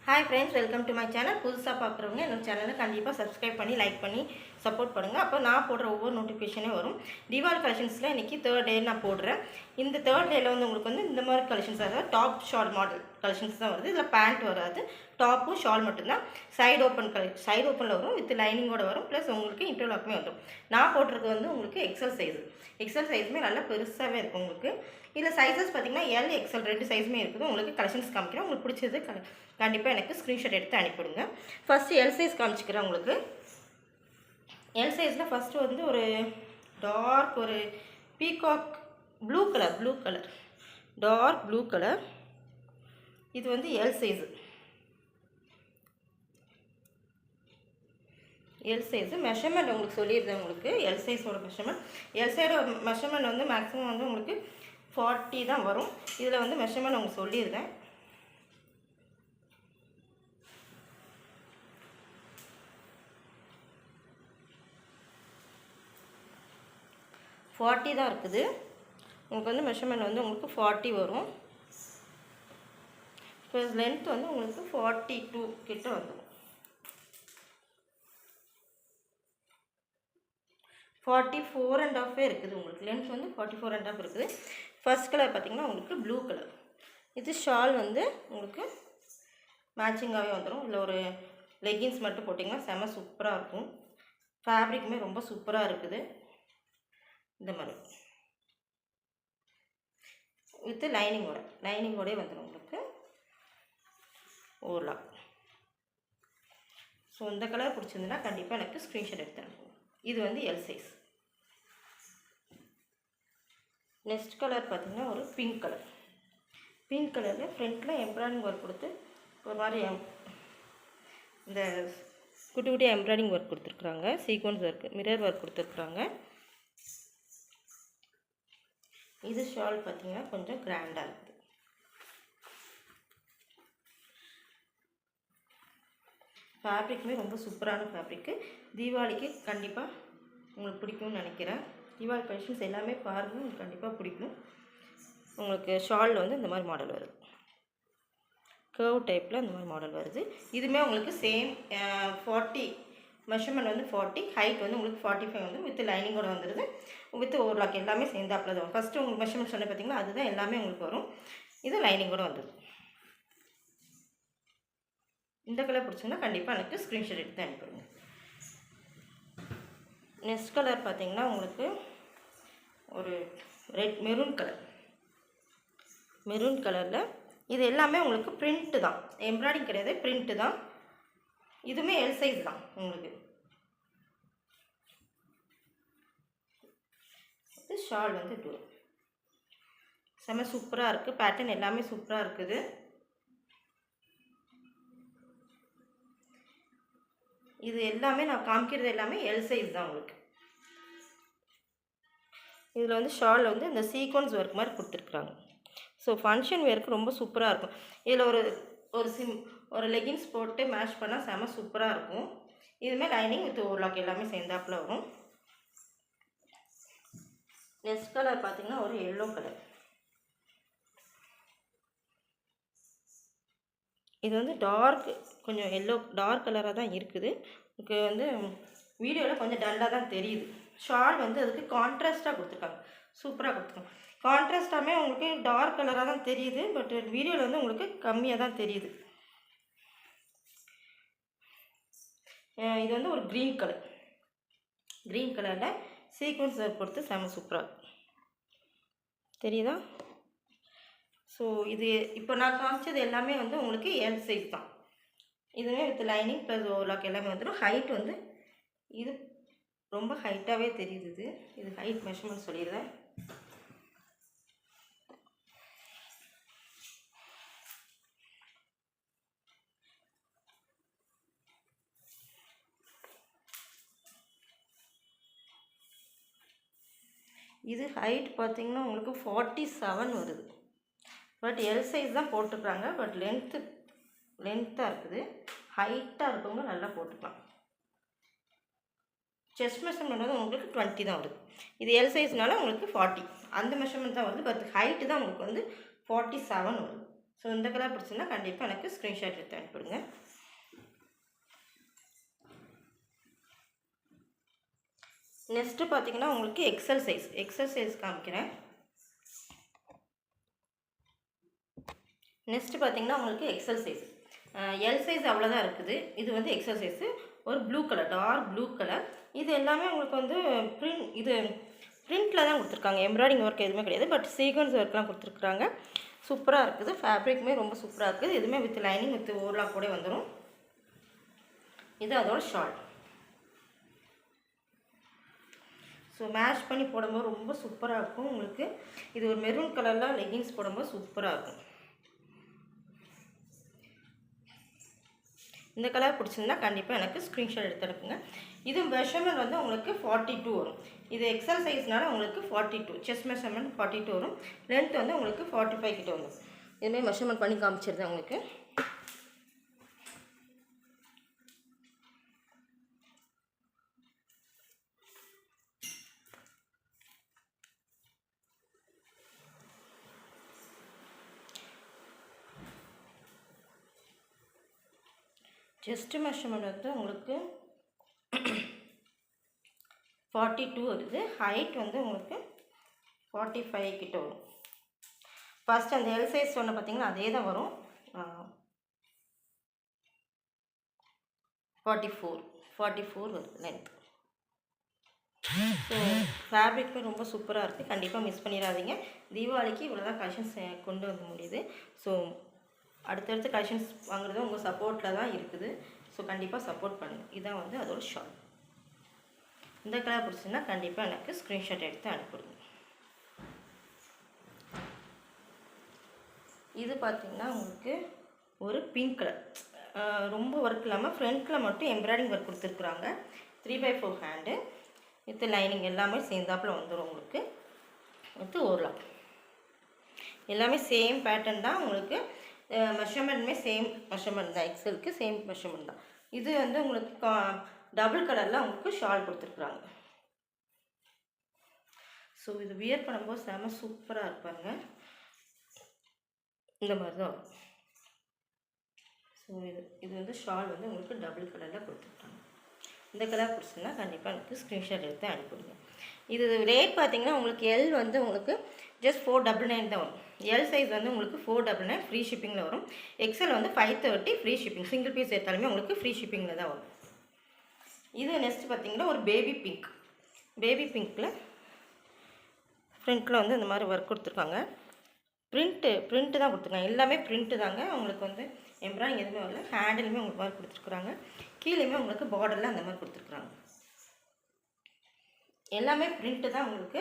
Hi friends, welcome to my channel. புதுசா பார்க்குறவங்க என்னோட சேனலை கண்டிப்பாக சப்ஸ்கிரைப் பண்ணி லைக் பண்ணி சப்போர்ட் பண்ணுங்கள். அப்போ நான் போடுற ஒவ்வொரு நோட்டிஃபிகேஷனே வரும். தீபாவளி கலெக்ஷன்ஸில் இன்றைக்கி தேர்ட் டே நான் போடுறேன். இந்த தேர்ட் டேயில் வந்து உங்களுக்கு வந்து இந்த மாதிரி கலெக்ஷன்ஸ், அதாவது டாப் ஷால் மாடல் கலெக்ஷன்ஸ் தான் வருது. இதில் பேண்ட் வராது, டாப்பும் ஷால் மட்டும்தான். சைடு ஓப்பனில் வரும், வித் லைனிங்கோட வரும். ப்ளஸ் உங்களுக்கு இன்டர்லாக்குமே வந்துடும். நான் போட்டிருக்கு வந்து உங்களுக்கு எக்ஸல் சைஸுமே நல்லா பெருசாகவே இருக்கும். உங்களுக்கு இதில் சைஸஸ் பார்த்திங்கன்னா எல் எக்ஸல் ரெண்டு சைஸுமே இருக்குது. உங்களுக்கு கலெக்ஷன்ஸ் காமிக்கிறேன். உங்களுக்கு பிடிச்சது கண்டிப்பாக எனக்கு ஸ்க்ரீன்ஷாட் எடுத்து அனுப்பிவிடுங்க. ஃபஸ்ட்டு எல் சைஸ் காமிச்சிக்கிறேன். உங்களுக்கு எல் சைஸில் ஃபஸ்ட்டு வந்து ஒரு டார்க் ஒரு peacock blue colour dark blue colour. இது வந்து L size. L size measurement உங்களுக்கு சொல்லியிருந்தேன். உங்களுக்கு எல் சைஸோட மெஷர்மெண்ட் வந்து மேக்ஸிமம் வந்து உங்களுக்கு 40 தான் வரும். இதில் வந்து மெஷர்மெண்ட் உங்களுக்கு சொல்லியிருந்தேன். ஃபார்ட்டி தான் இருக்குது. உங்களுக்கு வந்து மெஷர்மெண்ட் வந்து உங்களுக்கு 40 வரும். ப்ளஸ் லென்த் வந்து உங்களுக்கு 42 கிட்ட வந்துடும். 44.5 இருக்குது. உங்களுக்கு லென்த் வந்து 44.5 இருக்குது. ஃபர்ஸ்ட் கலர் பார்த்திங்கன்னா உங்களுக்கு ப்ளூ கலர். இது ஷால் வந்து உங்களுக்கு மேட்சிங்காகவே வந்துடும். இதில் ஒரு லெகின்ஸ் மட்டும் போட்டிங்கன்னா செம சூப்பராக இருக்கும். ஃபேப்ரிக்குமே ரொம்ப சூப்பராக இருக்குது. இந்த மாதிரி வித் லைனிங்கோடே வந்துடும் உங்களுக்கு ஓரளவு. ஸோ இந்த கலர் பிடிச்சிருந்துன்னா கண்டிப்பாக எனக்கு ஸ்க்ரீன்ஷாட் எடுத்து அனுப்புங்க. இது வந்து எல் சைஸ். நெக்ஸ்ட் கலர் பார்த்திங்கன்னா ஒரு பிங்க் கலரில் ஃப்ரண்ட்டில் எம்ப்ராய்டிங் ஒர்க் கொடுத்து ஒரு மாதிரி இந்த குட்டி குட்டி எம்ப்ராய்டிங் ஒர்க் கொடுத்துருக்குறாங்க. சீக்வன்ஸ் ஒர்க், மிரர் ஒர்க் கொடுத்துருக்குறாங்க. இது ஷால் பார்த்திங்கன்னா கொஞ்சம் கிராண்டாக இருக்குது. ஃபேப்ரிக்குமே ரொம்ப சூப்பரான ஃபேப்ரிக்கு. தீபாவளிக்கு கண்டிப்பாக உங்களுக்கு பிடிக்கும்னு நினைக்கிறேன். தீபாவளி கலெக்ஷன்ஸ் எல்லாமே பாருங்கள், உங்களுக்கு கண்டிப்பாக பிடிக்கும். உங்களுக்கு ஷாலில் வந்து இந்த மாதிரி மாடல் வருது, கர்வ் டைப்பில் இந்த மாதிரி மாடல் வருது. இதுவுமே உங்களுக்கு சேம் 40 மெஷர்மெண்ட் வந்து 40, ஹைட் வந்து உங்களுக்கு 45 வந்து வித் லைனிங்கோட வந்துடுது. வித் ஓவர்லாக் எல்லாமே சேர்ந்தாப்பில் தான். ஃபஸ்ட்டு உங்களுக்கு மெஷர்மெண்ட் சொன்ன பார்த்திங்கன்னா அதுதான் எல்லாமே உங்களுக்கு வரும். இது லைனிங்கோட வந்துடுது. இந்த கலர் பிடிச்சிங்கன்னா கண்டிப்பாக எனக்கு ஸ்க்ரீன்ஷாட் எடுத்து அனுப்பிடுங்க. நெக்ஸ்ட் கலர் பார்த்திங்கன்னா உங்களுக்கு ஒரு மெரூன் கலரில். இது எல்லாமே உங்களுக்கு பிரிண்ட்டு தான், எம்ப்ராய்டிங் கிடையாது, பிரிண்ட்டு தான். இதுவுமே எல் சைஸ் தான். உங்களுக்கு இது ஷால் வந்து டூ செம்ம சூப்பராக இருக்குது. பேட்டர்ன் எல்லாமே சூப்பராக இருக்குது. இது எல்லாமே நான் காமிக்கிறது எல்லாமே எல் சைஸ் தான். உங்களுக்கு இதில் வந்து ஷால் வந்து இந்த சீக்வன்ஸ் ஒர்க் மாதிரி கொடுத்துருக்குறாங்க. ஸோ ஃபங்க்ஷன் வேருக்கு ரொம்ப சூப்பராக இருக்கும். இதில் ஒரு லெகின்ஸ் போட்டு மேட்ச் பண்ணால் செம சூப்பராக இருக்கும். இதுமாதிரி லைனிங் வித் ஓவர்லாக் எல்லாமே சேர்ந்தாப்பில் வரும். நெக்ஸ்ட் கலர் பார்த்திங்கன்னா ஒரு எல்லோ கலர். இது வந்து கொஞ்சம் டார்க் கலராக தான் இருக்குது. உங்களுக்கு வந்து வீடியோவில் கொஞ்சம் டல்லாக தான் தெரியுது. ஷால் வந்து அதுக்கு கான்ட்ராஸ்ட்டாக கொடுத்துருக்காங்க, சூப்பராக கொடுத்துருக்காங்க. கான்ட்ராஸ்டாமே உங்களுக்கு டார்க் கலராக தான் தெரியுது, பட் வீடியோவில் வந்து உங்களுக்கு கம்மியாக தான் தெரியுது. இது வந்து ஒரு க்ரீன் கலரில் சீக்வன்ஸ் பொறுத்து செம சூப்பராக தெரியுதா? ஸோ இது இப்போ நான் காமிச்சது எல்லாமே வந்து உங்களுக்கு எல் சைஸ் தான். இதுவே வித் லைனிங் ப்ளஸ் ஓவர்லாக் எல்லாமே வந்துடும். ஹைட் வந்து இது ரொம்ப ஹைட்டாகவே தெரியுது. இது ஹைட் மெஷர்மெண்ட் சொல்லிடுறேன். இது ஹைட் பார்த்திங்கன்னா உங்களுக்கு 47 வருது. பட் எல் சைஸ் தான் போட்டுக்கிறாங்க. பட் லென்த்தாக இருக்குது. ஹைட்டாக இருக்கவங்க நல்லா போட்டுக்கலாம். செஸ்ட் மெஷர்மெண்ட் வந்து உங்களுக்கு 20 தான் வருது. இது எல் சைஸ்னால உங்களுக்கு 40 அந்த மெஷர்மெண்ட் தான் வருது. பட் ஹைட்டு தான் உங்களுக்கு வந்து 47 வருது. ஸோ இந்த கலர் பிடிச்சிருந்தா கண்டிப்பாக எனக்கு ஸ்க்ரீன்ஷாட் எடுத்து அனுப்பிடுங்க. நெக்ஸ்ட்டு பார்த்தீங்கன்னா உங்களுக்கு எக்ஸல் சைஸ் காமிக்கிறேன். நெக்ஸ்ட்டு பார்த்தீங்கன்னா உங்களுக்கு எக்ஸல் சைஸ், எல் சைஸ் அவ்வளோதான் இருக்குது. இது வந்து எக்ஸல் சைஸு, ஒரு blue colour, dark blue colour. இது எல்லாமே உங்களுக்கு வந்து பிரிண்டில் தான் கொடுத்துருக்காங்க. எம்ப்ராய்டிங் ஒர்க் எதுவுமே கிடையாது, பட் சீக்வன்ஸ் ஒர்க்லாம் கொடுத்துருக்குறாங்க. சூப்பராக இருக்குது. ஃபேப்ரிக்குமே ரொம்ப சூப்பராக இருக்குது. இதுவுமே வித் லைனிங் வித் ஓவர்லாக் கூட வந்துடும். இது அதோட ஷால். ஸோ மேட்ச் பண்ணி போடும்போது ரொம்ப சூப்பராக இருக்கும் உங்களுக்கு. இது ஒரு மெரூன் கலரில் லெகின்ஸ் போடும்போது சூப்பராக இருக்கும். இந்த கலர் பிடிச்சிருந்தா கண்டிப்பாக எனக்கு ஸ்க்ரீன்ஷாட் எடுத்து அனுப்புங்க. இது மெஷர்மெண்ட் வந்து உங்களுக்கு 42 வரும். இது எக்ஸல் சைஸ்னால உங்களுக்கு 42, செஸ்ட் மெஷர்மெண்ட் 42 வரும். லென்த் வந்து உங்களுக்கு 45 கிட்ட வரும். இதுமாதிரி மெஷர்மெண்ட் பண்ணி காமிச்சிருந்தேன் உங்களுக்கு. செஸ்ட் மெஷர்மெண்ட் வந்து உங்களுக்கு 42 வருது. ஹைட் வந்து உங்களுக்கு 45 கிட்ட வரும். ஃபஸ்ட் அந்த எல் சைஸ் சொன்ன பார்த்தீங்கன்னா அதே தான் வரும். 44 வருது லென்த். ஸோ ஃபேப்ரிக்குமே ரொம்ப சூப்பராக இருக்குது. கண்டிப்பாக மிஸ் பண்ணிடாதீங்க. தீபாவளிக்கு இவ்வளோ தான் கலெக்ஷன்ஸ் கொண்டு வந்து முடியுது. ஸோ அடுத்தடுத்து கலெக்ஷன்ஸ் வாங்குறது உங்கள் சப்போர்ட்டில் தான் இருக்குது. ஸோ கண்டிப்பாக சப்போர்ட் பண்ணுங்கள். இதான் வந்து அதோட ஷால். இந்த கலர் பிடிச்சுன்னா கண்டிப்பாக எனக்கு ஸ்க்ரீன்ஷாட் எடுத்து அனுப்பிடுங்க. இது பார்த்திங்கன்னா உங்களுக்கு ஒரு பிங்க் கலர், ரொம்ப ஒர்க் இல்லாமல் ஃப்ரண்ட்டில் மட்டும் எம்ப்ராய்டிங் ஒர்க் கொடுத்துருக்குறாங்க. 3/4 ஹேண்டு வித் லைனிங் எல்லாமே சேர்ந்தாப்பில் வந்துடும் உங்களுக்கு. வித் ஓவர்லாக் எல்லாமே சேம் பேட்டர்ன் தான் உங்களுக்கு. மெஷர்மெண்ட்டுமே சேம் மெஷர்மெண்ட் தான். எக்ஸலுக்கு சேம் மெஷர்மெண்ட் தான். இது வந்து உங்களுக்கு டபுள் கலரில் உங்களுக்கு ஷால் கொடுத்துருக்குறாங்க. ஸோ இது வியர் பண்ணும்போது செம சூப்பராக இருப்பாங்க. இந்த மாதிரி தான் வரும். ஸோ இது வந்து ஷால் வந்து உங்களுக்கு டபுள் கலரில் கொடுத்துருக்காங்க. இந்த கலர் பிடிச்சிருந்தா கண்டிப்பாக எனக்கு ஸ்க்ரீன்ஷாட் எடுத்து அனுப்பிடுங்க. இது ரேட் பார்த்தீங்கன்னா உங்களுக்கு எல் வந்து உங்களுக்கு ஜஸ்ட் 499 தான் வரும். எல் சைஸ் வந்து உங்களுக்கு 499 ஃப்ரீ ஷிப்பிங்கில் வரும். எக்ஸல் வந்து 530 ஃப்ரீ ஷிப்பிங். சிங்கிள் பீஸ் எடுத்தாலுமே உங்களுக்கு ஃப்ரீ ஷிப்பிங்கில் தான் வரும். இது நெக்ஸ்ட் பார்த்தீங்கன்னா ஒரு பேபி பிங்க்கில் ஃப்ரண்ட்டில் வந்து இந்த மாதிரி ஒர்க் கொடுத்துருக்காங்க. பிரிண்ட்டு தான் கொடுத்துருக்காங்க. எல்லாமே பிரிண்ட்டு தாங்க. உங்களுக்கு வந்து எம்ப்ராய்டிங் எதுவுமே வரல. ஹேண்டிலுமே உங்களுக்கு மாதிரி கொடுத்துருக்குறாங்க. கீழேயுமே உங்களுக்கு பார்டரில் அந்த மாதிரி கொடுத்துருக்குறாங்க. எல்லாமே பிரிண்ட்டு தான் உங்களுக்கு.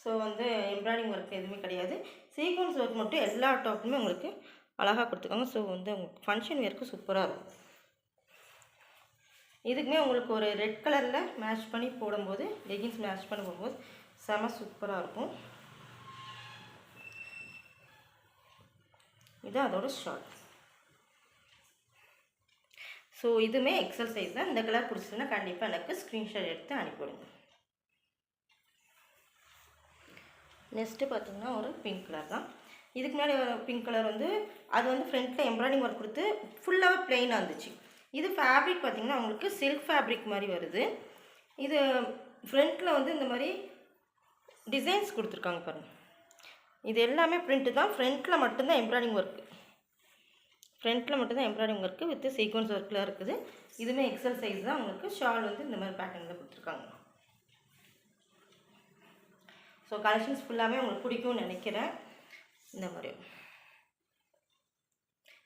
ஸோ வந்து எம்ப்ராய்டிங் ஒர்க் எதுவுமே கிடையாது. சீக்வன்ஸ் ஒர்க் மட்டும் எல்லா டாப்புமே உங்களுக்கு அழகாக கொடுத்துருக்காங்க. ஸோ வந்து உங்களுக்கு ஃபங்க்ஷன் வேர்க்கு சூப்பராக இருக்கும். இதுக்குமே உங்களுக்கு ஒரு ரெட் கலரில் மேட்ச் பண்ணி போடும்போது, லெகின்ஸ் மேட்ச் பண்ணி போடும்போது செம சூப்பராக இருக்கும். இது அதோட ஷார்ட். ஸோ இதுவுமே எக்ஸல் சைஸ் தான். இந்த கலர் பிடிச்சதுன்னா கண்டிப்பாக எனக்கு ஸ்க்ரீன்ஷாட் எடுத்து அனுப்பிவிடுங்க. நெக்ஸ்ட்டு பார்த்திங்கன்னா ஒரு பிங்க் கலர் தான். இதுக்கு முன்னாடி பிங்க் கலர் வந்து அது வந்து ஃப்ரண்ட்டில் எம்ப்ராய்டிங் ஒர்க் கொடுத்து ஃபுல்லாகவே ப்ளெயினாக இருந்துச்சு. இது ஃபேப்ரிக் பார்த்திங்கன்னா உங்களுக்கு சில்க் ஃபேப்ரிக் மாதிரி வருது. இது ஃப்ரண்ட்டில் வந்து இந்த மாதிரி டிசைன்ஸ் கொடுத்துருக்காங்க பாருங்கள். இது எல்லாமே பிரிண்ட்டு தான். ஃப்ரண்ட்டில் மட்டும்தான் எம்ப்ராய்டிங் ஒர்க்கு வித் சீக்வன்ஸ் ஒர்க்கில் இருக்குது. இதுவுமே எக்ஸல் சைஸ் தான். உங்களுக்கு ஷால் வந்து இந்த மாதிரி பேட்டர்னில் கொடுத்துருக்காங்க. ஸோ கலெக்ஷன்ஸ் ஃபுல்லாமே உங்களுக்கு பிடிக்கும்னு நினைக்கிறேன். இந்த மாதிரி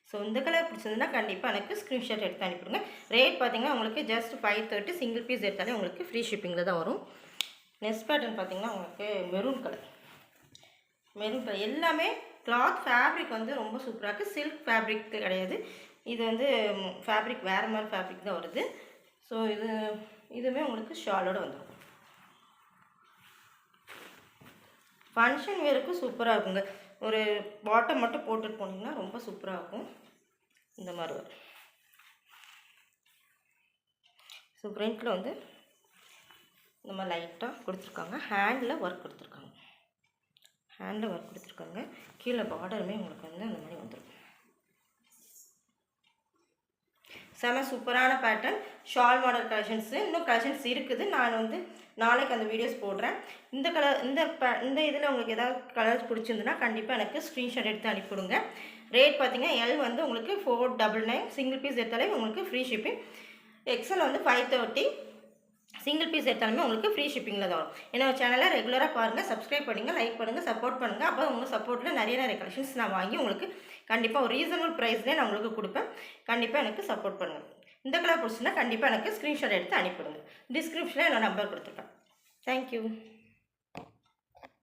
ஸோ இந்த கலர் பிடிச்சதுன்னா கண்டிப்பாக எனக்கு ஸ்க்ரீன்ஷாட் எடுத்து அனுப்பிடுங்க. ரேட் பார்த்திங்கன்னா உங்களுக்கு ஜஸ்ட் 530 சிங்கிள் பீஸ் எடுத்தாலே உங்களுக்கு ஃப்ரீ ஷிப்பிங்கில் தான் வரும். நெக்ஸ்ட் பேட்டர்ன் பார்த்திங்கன்னா உங்களுக்கு மெரூன் கலர் எல்லாமே கிளாத் ஃபேப்ரிக் வந்து ரொம்ப சூப்பராக இருக்குது. சில்க் ஃபேப்ரிக் கிடையாது. இது வந்து ஃபேப்ரிக் வேறு மாதிரி ஃபேப்ரிக் தான் வருது. ஸோ இதுவுமே உங்களுக்கு ஷாலோடு வந்துடும். ஃபங்க்ஷன் வேருக்கு சூப்பராக இருக்குங்க. ஒரு பாட்டம் மட்டும் போட்டுட்டு போனீங்கன்னா ரொம்ப சூப்பராக இருக்கும். இந்த மாதிரி வரும். ஸோ ஃப்ரண்ட்டில் வந்து இந்த மாதிரி லைட்டாக கொடுத்துருக்காங்க. ஹேண்டில் ஒர்க் கொடுத்துருக்காங்க. கீழே பார்டருமே உங்களுக்கு வந்து அந்த மாதிரி வந்துடும். செம சூப்பரான பேட்டர்ன் ஷால் மாடல் கலெக்ஷன்ஸு இன்னும் கலெக்ஷன்ஸ் இருக்குது. நான் வந்து நாளைக்கு அந்த வீடியோஸ் போடுறேன். இந்த கலர் இந்த இதில் உங்களுக்கு ஏதாவது கலர்ஸ் பிடிச்சிருந்துன்னா கண்டிப்பாக எனக்கு ஸ்க்ரீன்ஷாட் எடுத்து அனுப்பிவிடுங்க. ரேட் பார்த்தீங்கன்னா எல் வந்து உங்களுக்கு 499, சிங்கிள் பீஸ் எடுத்தாலே உங்களுக்கு ஃப்ரீ ஷிப்பிங். எக்ஸல் வந்து 530, சிங்கிள் பீஸ் எடுத்தாலுமே உங்களுக்கு ஃப்ரீ ஷிப்பிங்கில் தான் வரும். என்னோட சேனலை ரெகுலராக பாருங்கள், சப்ஸ்கிரைப் பண்ணுங்கள், லைக் பண்ணுங்கள், சப்போர்ட் பண்ணுங்கள். அப்போ உங்கள் சப்போர்ட்டில் நிறைய கலெக்ஷன்ஸ் நான் வாங்கி உங்களுக்கு கண்டிப்பாக ஒரு ரீசனபிள் ப்ரைஸ்லேயே நான் உங்களுக்கு கொடுப்பேன். கண்டிப்பாக எனக்கு சப்போர்ட் பண்ணுங்கள். இந்த கலர் பிடிச்சுன்னா கண்டிப்பாக எனக்கு ஸ்க்ரீன்ஷாட் எடுத்து அனுப்பிவிடுங்க. டிஸ்கிரிப்ஷனில் என்னோட நம்பர் கொடுத்துருக்கேன். தேங்க்யூ.